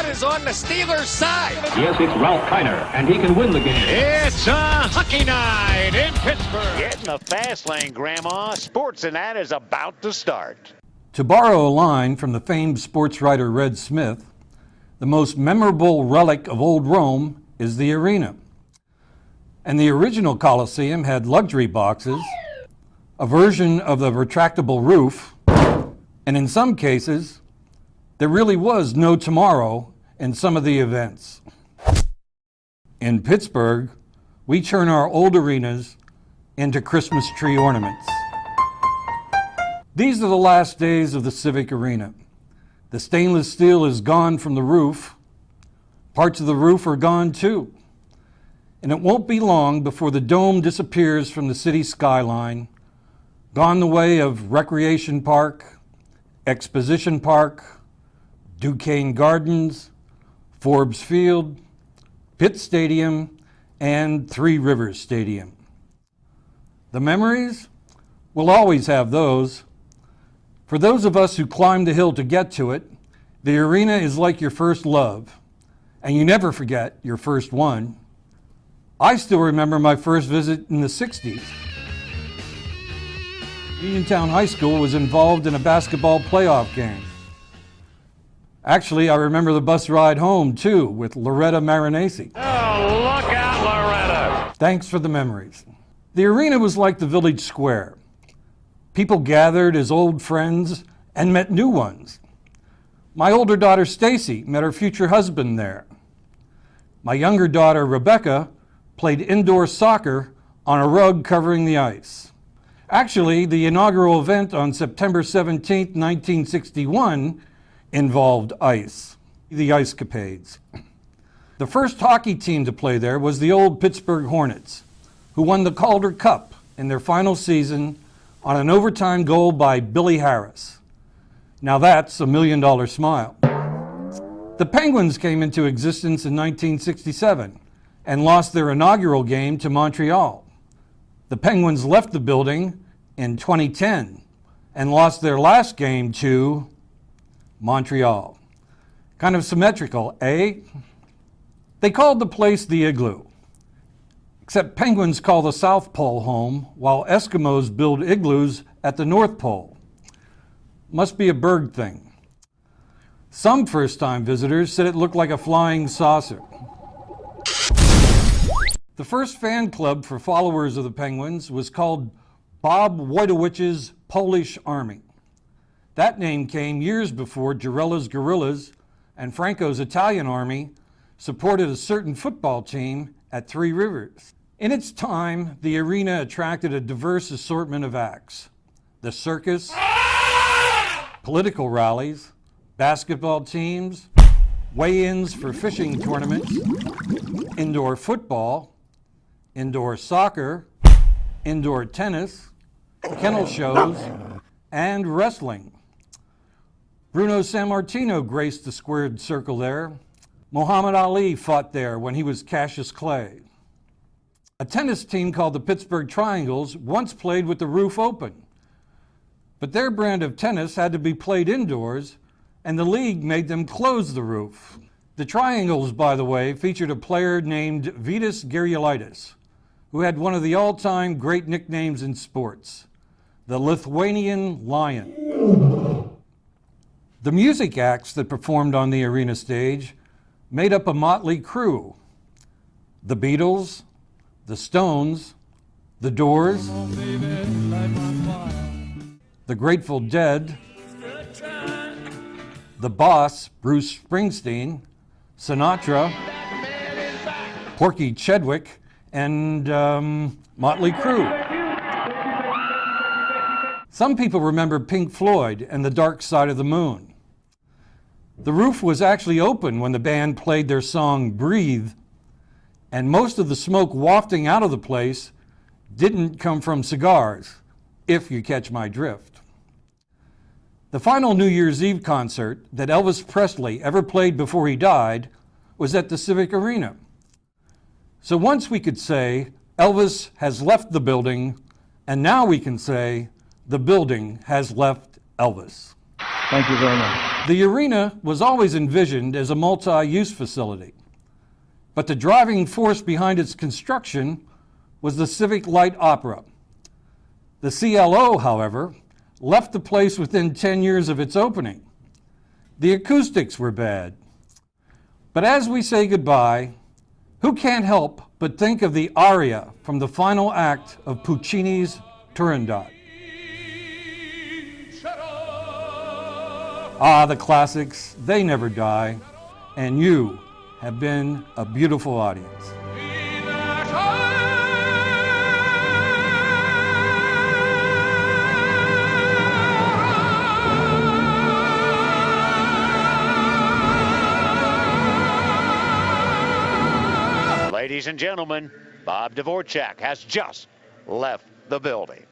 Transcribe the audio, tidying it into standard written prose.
is on the Steelers' side. Yes, it's Ralph Kiner, and he can win the game. It's a hockey night in Pittsburgh. Get in the fast lane, Grandma. Sports and that is about to start. To borrow a line from the famed sports writer Red Smith, the most memorable relic of old Rome is the arena. And the original Colosseum had luxury boxes, a version of the retractable roof, and in some cases, there really was no tomorrow in some of the events. In Pittsburgh, we turn our old arenas into Christmas tree ornaments. These are the last days of the Civic Arena. The stainless steel is gone from the roof. Parts of the roof are gone too. And it won't be long before the dome disappears from the city skyline, gone the way of Recreation Park, Exposition Park, Duquesne Gardens, Forbes Field, Pitt Stadium, and Three Rivers Stadium. The memories? We'll always have those. For those of us who climb the hill to get to it, the arena is like your first love, and you never forget your first one. I still remember my first visit in the 60s. Uniontown High School was involved in a basketball playoff game. Actually, I remember the bus ride home, too, with Loretta Marinesi. Oh, look out, Loretta! Thanks for the memories. The arena was like the village square. People gathered as old friends and met new ones. My older daughter, Stacy, met her future husband there. My younger daughter, Rebecca, played indoor soccer on a rug covering the ice. Actually, the inaugural event on September 17, 1961, involved ice, the Ice Capades. The first hockey team to play there was the old Pittsburgh Hornets, who won the Calder Cup in their final season on an overtime goal by Billy Harris. Now that's $1 million smile. The Penguins came into existence in 1967 and lost their inaugural game to Montreal. The Penguins left the building in 2010 and lost their last game to Montreal. Kind of symmetrical, eh? They called the place the Igloo. Except Penguins call the South Pole home, while Eskimos build igloos at the North Pole. Must be a Berg thing. Some first-time visitors said it looked like a flying saucer. The first fan club for followers of the Penguins was called Bob Dvorchak's Polish Army. That name came years before Girella's Guerrillas and Franco's Italian Army supported a certain football team at Three Rivers. In its time, the arena attracted a diverse assortment of acts. The circus, political rallies, basketball teams, weigh-ins for fishing tournaments, indoor football, indoor soccer, indoor tennis, kennel shows, and wrestling. Bruno Sammartino graced the squared circle there. Muhammad Ali fought there when he was Cassius Clay. A tennis team called the Pittsburgh Triangles once played with the roof open. But their brand of tennis had to be played indoors, and the league made them close the roof. The Triangles, by the way, featured a player named Vitas Gerulaitis, who had one of the all-time great nicknames in sports, the Lithuanian Lion. The music acts that performed on the arena stage made up a motley crew. The Beatles, the Stones, the Doors, the Grateful Dead, the Boss, Bruce Springsteen, Sinatra, Porky Chedwick, and Motley Crue. Some people remember Pink Floyd and The Dark Side of the Moon. The roof was actually open when the band played their song Breathe, and most of the smoke wafting out of the place didn't come from cigars, if you catch my drift. The final New Year's Eve concert that Elvis Presley ever played before he died was at the Civic Arena. So once we could say Elvis has left the building, and now we can say the building has left Elvis. Thank you very much. The arena was always envisioned as a multi-use facility, but the driving force behind its construction was the Civic Light Opera. The CLO, however, left the place within 10 years of its opening. The acoustics were bad. But as we say goodbye, who can't help but think of the aria from the final act of Puccini's Turandot? Ah, the classics, they never die, and you have been a beautiful audience. Ladies and gentlemen, Bob Dvorchak has just left the building.